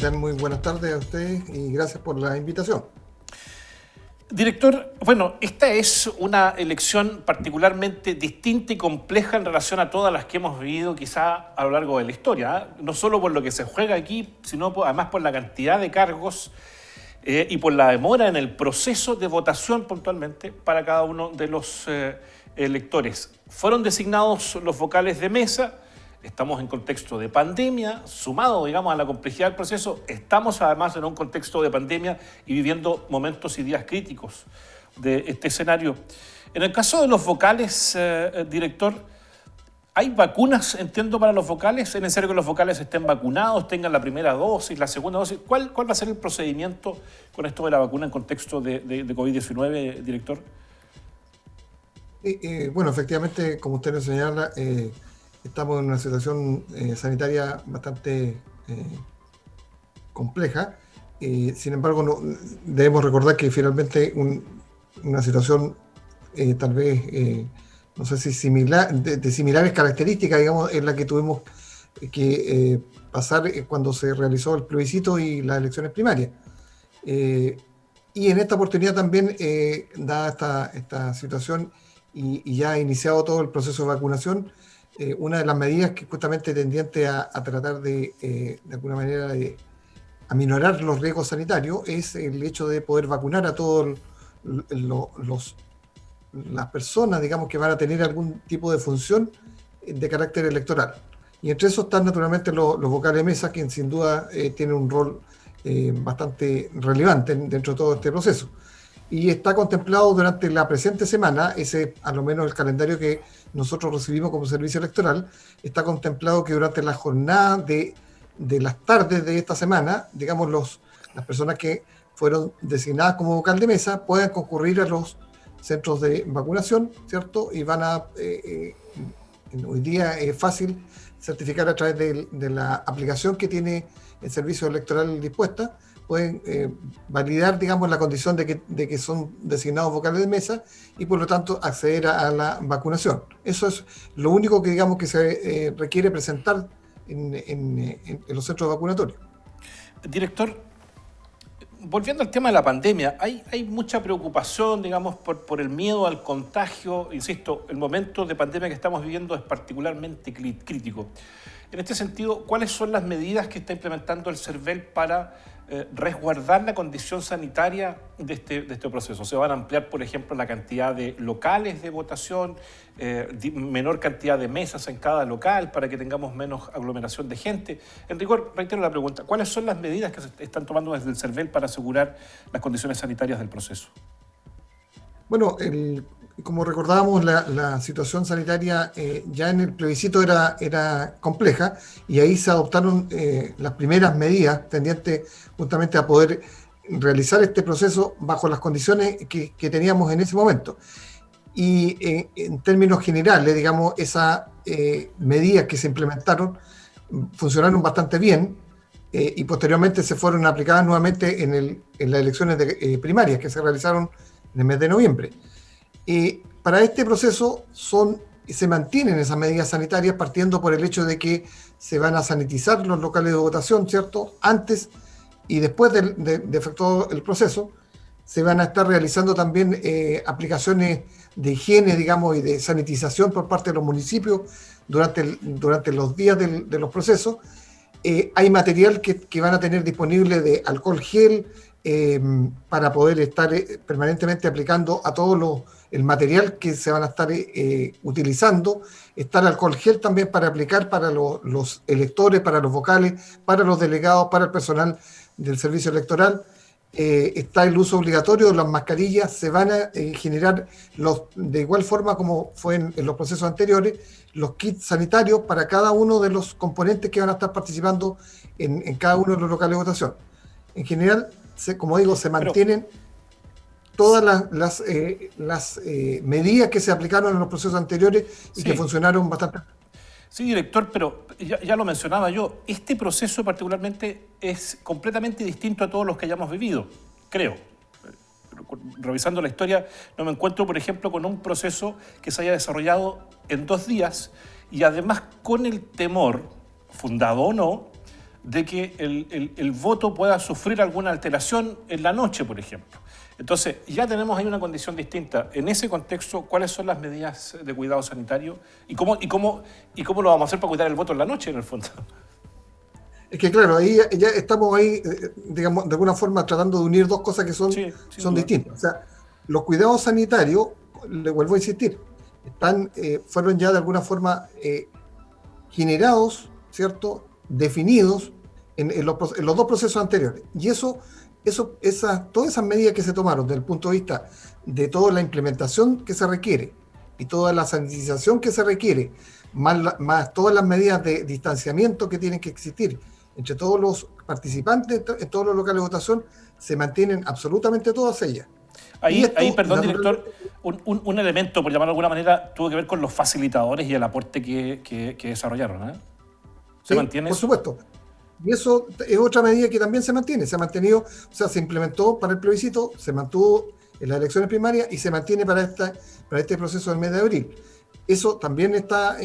tal? Muy buenas tardes a ustedes y gracias por la invitación. Director, bueno, esta es una elección particularmente distinta y compleja en relación a todas las que hemos vivido quizá a lo largo de la historia, ¿eh? No solo por lo que se juega aquí, sino además por la cantidad de cargos y por la demora en el proceso de votación puntualmente para cada uno de los electores. Fueron designados los vocales de mesa. Estamos en contexto de pandemia, sumado, digamos, a la complejidad del proceso, estamos además en un contexto de pandemia y viviendo momentos y días críticos de este escenario. En el caso de los vocales, director, ¿hay vacunas, entiendo, para los vocales? ¿Es necesario que los vocales estén vacunados, tengan la primera dosis, la segunda dosis? ¿Cuál va a ser el procedimiento con esto de la vacuna en contexto de COVID-19, director? Bueno, efectivamente, como usted nos señala, estamos en una situación sanitaria bastante compleja. Sin embargo, debemos recordar que finalmente una situación tal vez, no sé si similar, de similares características, digamos, es la que tuvimos que pasar cuando se realizó el plebiscito y las elecciones primarias. Y en esta oportunidad también, dada esta situación y ya ha iniciado todo el proceso de vacunación, una de las medidas que justamente tendiente a tratar de alguna manera de aminorar los riesgos sanitarios es el hecho de poder vacunar a todas las personas, digamos, que van a tener algún tipo de función de carácter electoral. Y entre esos están naturalmente los vocales de mesa, quien sin duda tienen un rol bastante relevante dentro de todo este proceso. Y está contemplado durante la presente semana, ese a lo menos el calendario que nosotros recibimos como servicio electoral, está contemplado que durante la jornada de las tardes de esta semana, digamos, las personas que fueron designadas como vocal de mesa puedan concurrir a los centros de vacunación, ¿cierto? Y van a, hoy día es fácil certificar a través de la aplicación que tiene el servicio electoral dispuesta, pueden validar, digamos, la condición de que son designados vocales de mesa y por lo tanto acceder a la vacunación. Eso es lo único que, digamos, que se requiere presentar en los centros vacunatorios. Director, volviendo al tema de la pandemia, hay mucha preocupación, digamos, por el miedo al contagio. Insisto, el momento de pandemia que estamos viviendo es particularmente crítico. En este sentido, ¿cuáles son las medidas que está implementando el CERVEL para resguardar la condición sanitaria de este proceso? ¿Se van a ampliar, por ejemplo, la cantidad de locales de votación, menor cantidad de mesas en cada local para que tengamos menos aglomeración de gente? En rigor, reitero la pregunta, ¿cuáles son las medidas que se están tomando desde el CERVEL para asegurar las condiciones sanitarias del proceso? Bueno, como recordábamos, la situación sanitaria ya en el plebiscito era compleja y ahí se adoptaron las primeras medidas tendientes justamente a poder realizar este proceso bajo las condiciones que teníamos en ese momento. Y en términos generales, digamos, esas medidas que se implementaron funcionaron bastante bien y posteriormente se fueron aplicadas nuevamente en las elecciones primarias que se realizaron en el mes de noviembre. Para este proceso se mantienen esas medidas sanitarias partiendo por el hecho de que se van a sanitizar los locales de votación, ¿cierto? Antes y después de efectuado el proceso, se van a estar realizando también aplicaciones de higiene, digamos, y de sanitización por parte de los municipios durante los días de los procesos. Hay material que van a tener disponible de alcohol gel para poder estar permanentemente aplicando a todo el material que se van a estar utilizando. Está el alcohol gel también para aplicar para los electores, para los vocales, para los delegados, para el personal del servicio electoral. Está el uso obligatorio de las mascarillas. Se van a generar, de igual forma como fue en los procesos anteriores, los kits sanitarios para cada uno de los componentes que van a estar participando en cada uno de los locales de votación. En general, como digo, se mantienen todas las medidas que se aplicaron en los procesos anteriores y que funcionaron bastante. Sí, director, pero ya lo mencionaba yo, este proceso particularmente es completamente distinto a todos los que hayamos vivido, creo. Revisando la historia, no me encuentro, por ejemplo, con un proceso que se haya desarrollado en 2 días y además con el temor, fundado o no, de que el voto pueda sufrir alguna alteración en la noche, por ejemplo. Entonces, ya tenemos ahí una condición distinta. En ese contexto, ¿cuáles son las medidas de cuidado sanitario? ¿Y cómo lo vamos a hacer para cuidar el voto en la noche, en el fondo? Es que claro, ahí ya estamos ahí, digamos, de alguna forma tratando de unir dos cosas que Sí, sin son duda. distintas. O sea, los cuidados sanitarios, le vuelvo a insistir, fueron ya de alguna forma generados, ¿cierto? Definidos en los dos procesos anteriores. Y todas esas medidas que se tomaron desde el punto de vista de toda la implementación que se requiere y toda la sanitización que se requiere, más todas las medidas de distanciamiento que tienen que existir entre todos los participantes en todos los locales de votación, se mantienen absolutamente todas ellas. Ahí, perdón, director, un elemento, por llamarlo de alguna manera, tuvo que ver con los facilitadores y el aporte que desarrollaron, ¿eh? ¿Se Sí, mantiene por eso? supuesto. Y eso es otra medida que también se mantiene. Se ha mantenido, o sea, se implementó para el plebiscito, se mantuvo en las elecciones primarias y se mantiene para este proceso del mes de abril. Eso también está,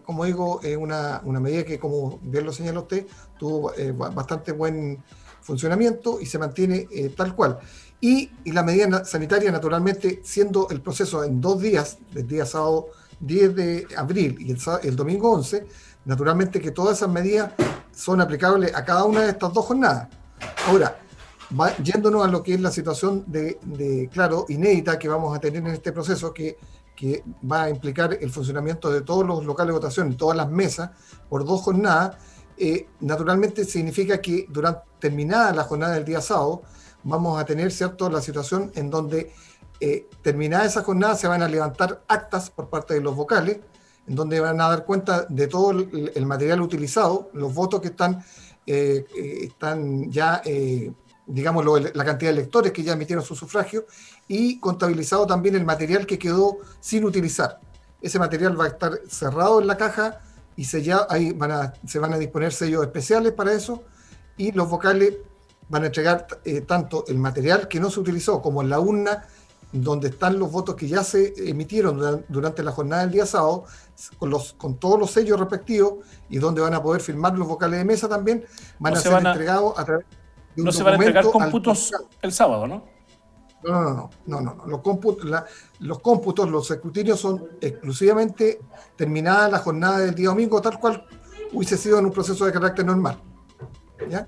como digo, una medida que, como bien lo señala usted, tuvo bastante buen funcionamiento y se mantiene tal cual. Y la medida sanitaria, naturalmente, siendo el proceso en 2 días, el día sábado 10 de abril y el domingo 11, naturalmente que todas esas medidas son aplicables a cada una de estas 2 jornadas. Ahora, yéndonos a lo que es la situación claro, inédita que vamos a tener en este proceso, que va a implicar el funcionamiento de todos los locales de votación y todas las mesas por 2 jornadas, naturalmente significa que terminada la jornada del día sábado, vamos a tener, ¿cierto?, la situación en donde terminada esa jornada se van a levantar actas por parte de los vocales, en donde van a dar cuenta de todo el material utilizado, los votos que están ya, digamos, la cantidad de electores que ya emitieron su sufragio, y contabilizado también el material que quedó sin utilizar. Ese material va a estar cerrado en la caja y ahí se van a disponer sellos especiales para eso, y los vocales van a entregar tanto el material que no se utilizó como en la urna donde están los votos que ya se emitieron durante la jornada del día sábado, con todos los sellos respectivos, y donde van a poder firmar los vocales de mesa también, van a ser entregados a través de un No se van a entregar documento cómputos el sábado, ¿no? No. Los cómputos, los escrutinios son exclusivamente terminada la jornada del día domingo, tal cual hubiese sido en un proceso de carácter normal. ¿Ya?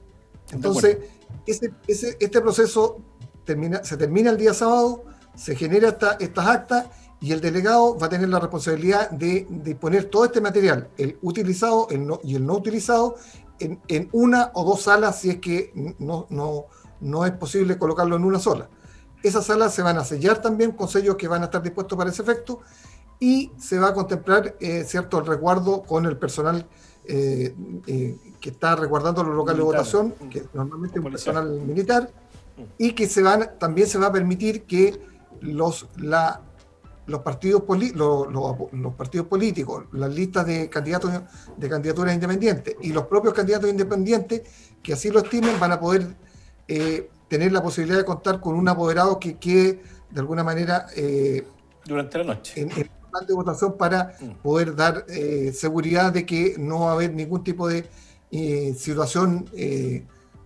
Entonces, este proceso se termina el día sábado, se genera estas actas, y el delegado va a tener la responsabilidad de disponer todo este material, el utilizado y el no utilizado, en una o 2 salas, si es que no es posible colocarlo en una sola. Esas salas se van a sellar también con sellos que van a estar dispuestos para ese efecto, y se va a contemplar, ¿cierto?, el resguardo con el personal que está resguardando los locales militar, de votación, que normalmente es un personal militar, y que también se va a permitir que los partidos políticos, las listas de candidaturas independientes y los propios candidatos independientes que así lo estimen, van a poder tener la posibilidad de contar con un apoderado que quede de alguna manera durante la noche en el plan de votación, para poder dar seguridad de que no va a haber ningún tipo de situación,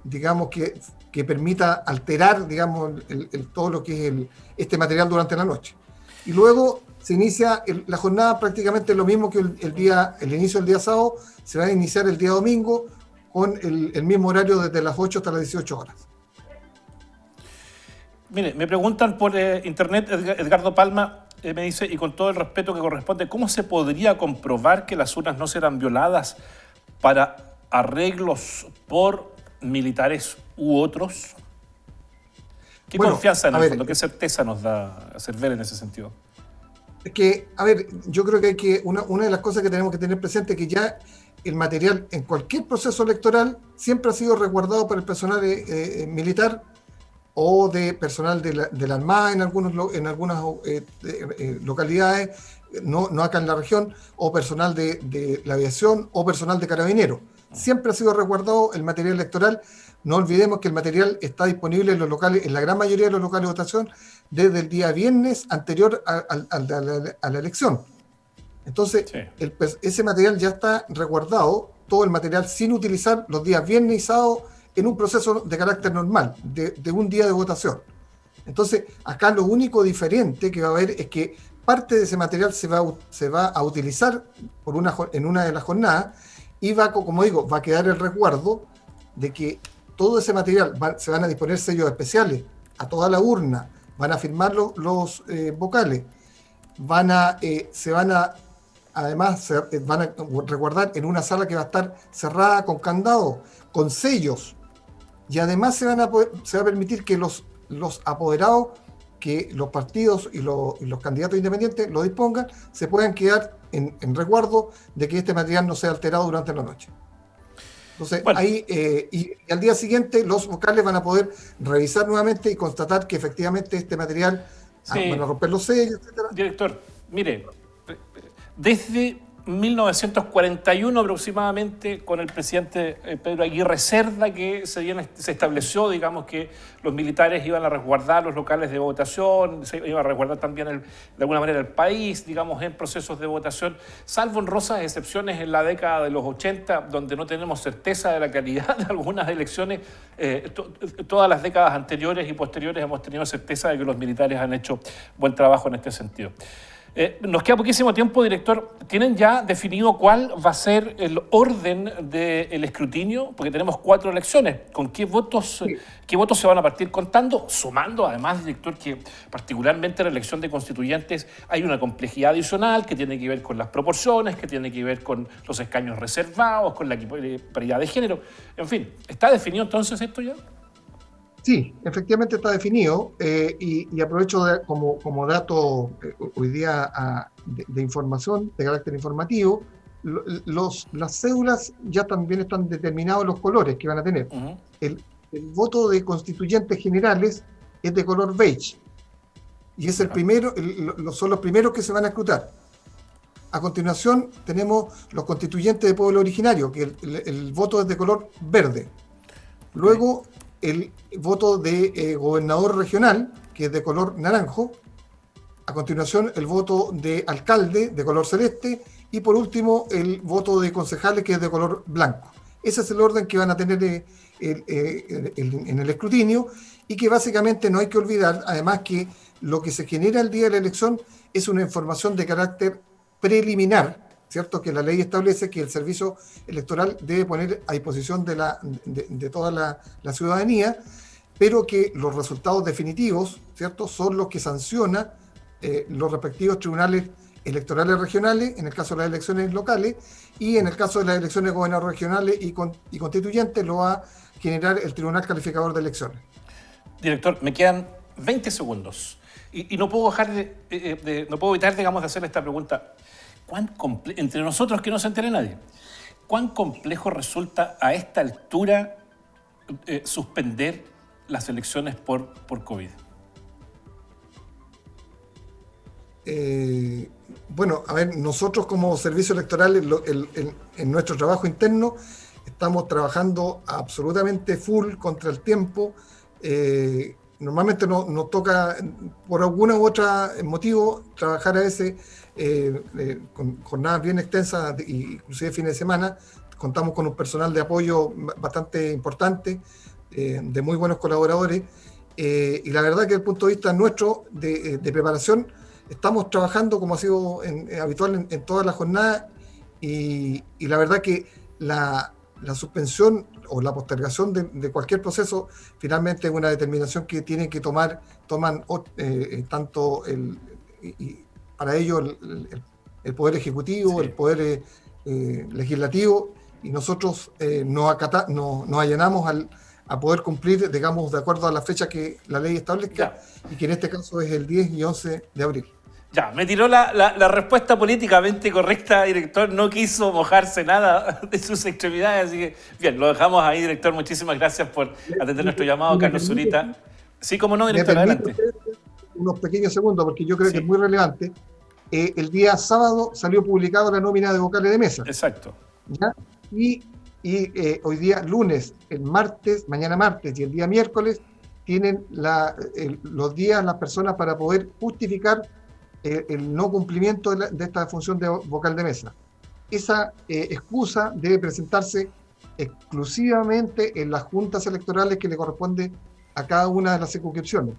digamos, que permita alterar, digamos, todo lo que es este material durante la noche. Y luego se inicia la jornada prácticamente lo mismo que el inicio del día sábado. Se va a iniciar el día domingo con el mismo horario, desde las 8 hasta las 18 horas. Mire, me preguntan por internet, Edgardo Palma me dice, y con todo el respeto que corresponde, ¿cómo se podría comprobar que las urnas no serán violadas para arreglos por militares u otros? ¿Qué confianza en el fondo, qué certeza nos da Cervel en ese sentido? Es que, yo creo que una de las cosas que tenemos que tener presente es que ya el material en cualquier proceso electoral siempre ha sido resguardado por el personal militar o de personal de la Armada en algunas localidades, no acá en la región, o personal de la aviación o personal de carabineros. Siempre ha sido resguardado el material electoral. No olvidemos que el material está disponible en la gran mayoría de los locales de votación desde el día viernes anterior a la elección. Entonces, sí, ese material ya está resguardado todo el material sin utilizar los días viernes y sábado en un proceso de carácter normal, de un día de votación. Entonces, acá lo único diferente que va a haber es que parte de ese material se va a utilizar en una de las jornadas y como digo, va a quedar el resguardo de que todo ese material se van a disponer sellos especiales a toda la urna, van a firmar los vocales, además se van a resguardar en una sala que va a estar cerrada con candado, con sellos, y además se va a permitir que los apoderados, que los partidos y los candidatos independientes lo dispongan, se puedan quedar en resguardo de que este material no sea alterado durante la noche. Entonces, bueno, ahí, y al día siguiente los vocales van a poder revisar nuevamente y constatar que efectivamente este material van a romper los sellos, etc. Director, mire, desde 1941 aproximadamente, con el presidente Pedro Aguirre Cerda, que se estableció, digamos, que los militares iban a resguardar los locales de votación, se iba a resguardar también de alguna manera el país, digamos, en procesos de votación, salvo honrosas excepciones en la década de los 80, donde no tenemos certeza de la calidad de algunas elecciones. Todas las décadas anteriores y posteriores hemos tenido certeza de que los militares han hecho buen trabajo en este sentido. Nos queda poquísimo tiempo, director. ¿Tienen ya definido cuál va a ser el orden del escrutinio? Porque tenemos 4 elecciones. ¿Con qué votos se van a partir contando? Sumando, además, director, que particularmente en la elección de constituyentes hay una complejidad adicional que tiene que ver con las proporciones, que tiene que ver con los escaños reservados, con la paridad de género. En fin, ¿está definido entonces esto ya? Sí, efectivamente está definido y aprovecho como dato hoy día de información, de carácter informativo, las cédulas ya también están determinados los colores que van a tener. Uh-huh. El voto de constituyentes generales es de color beige y es el primero, son los primeros que se van a escrutar. A continuación tenemos los constituyentes de pueblo originario, que el voto es de color verde. Luego el voto de gobernador regional, que es de color naranjo. A continuación, el voto de alcalde, de color celeste. Y por último, el voto de concejales, que es de color blanco. Ese es el orden que van a tener en el escrutinio y que básicamente no hay que olvidar, además, que lo que se genera el día de la elección es una información de carácter preliminar, ¿cierto? Que la ley establece que el servicio electoral debe poner a disposición de toda la ciudadanía, pero que los resultados definitivos, ¿cierto?, son los que sancionan los respectivos tribunales electorales regionales, en el caso de las elecciones locales, y en el caso de las elecciones de gobernadores regionales y constituyentes lo va a generar el Tribunal Calificador de Elecciones. Director, me quedan 20 segundos y no puedo no puedo evitar, digamos, de hacerle esta pregunta. Entre nosotros, que no se entere nadie, ¿cuán complejo resulta a esta altura suspender las elecciones por COVID? Bueno, a ver, nosotros como servicio electoral en nuestro trabajo interno estamos trabajando absolutamente full contra el tiempo. Normalmente nos toca, por alguna u otra motivo, trabajar a veces con jornadas bien extensas, inclusive fines de semana. Contamos con un personal de apoyo bastante importante, de muy buenos colaboradores, y la verdad que desde el punto de vista nuestro de preparación, estamos trabajando como ha sido habitual en todas las jornadas, y la verdad que la suspensión o la postergación de cualquier proceso finalmente es una determinación que tienen que toman tanto para ello el Poder Ejecutivo, sí, el Poder Legislativo, y nosotros nos allanamos a poder cumplir, digamos, de acuerdo a la fecha que la ley establezca, y que en este caso es el 10 y 11 de abril. Ya, me tiró la respuesta políticamente correcta, director. No quiso mojarse nada de sus extremidades, así que, bien, lo dejamos ahí, director. Muchísimas gracias por atender nuestro llamado, Carlos Zurita. Sí, como no, director, adelante. Unos pequeños segundos, porque yo creo que es muy relevante. El día sábado salió publicada la nómina de vocales de mesa. Exacto. ¿Ya? Y hoy día, lunes, mañana martes y el día miércoles, tienen los días las personas para poder justificar el no cumplimiento de esta función de vocal de mesa. esa excusa debe presentarse exclusivamente en las juntas electorales que le corresponde a cada una de las circunscripciones.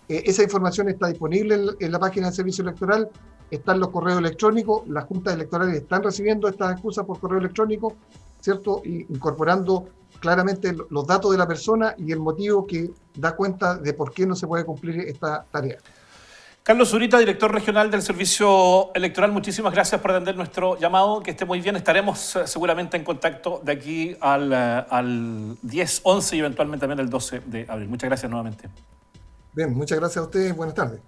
Esa información está disponible en la página del Servicio Electoral, están los correos electrónicos, las juntas electorales están recibiendo estas excusas por correo electrónico, ¿cierto? Y incorporando claramente los datos de la persona y el motivo que da cuenta de por qué no se puede cumplir esta tarea. Carlos Zurita, director regional del Servicio Electoral, muchísimas gracias por atender nuestro llamado. Que esté muy bien. Estaremos seguramente en contacto de aquí al 10, 11 y eventualmente también el 12 de abril. Muchas gracias nuevamente. Bien, muchas gracias a ustedes. Buenas tardes.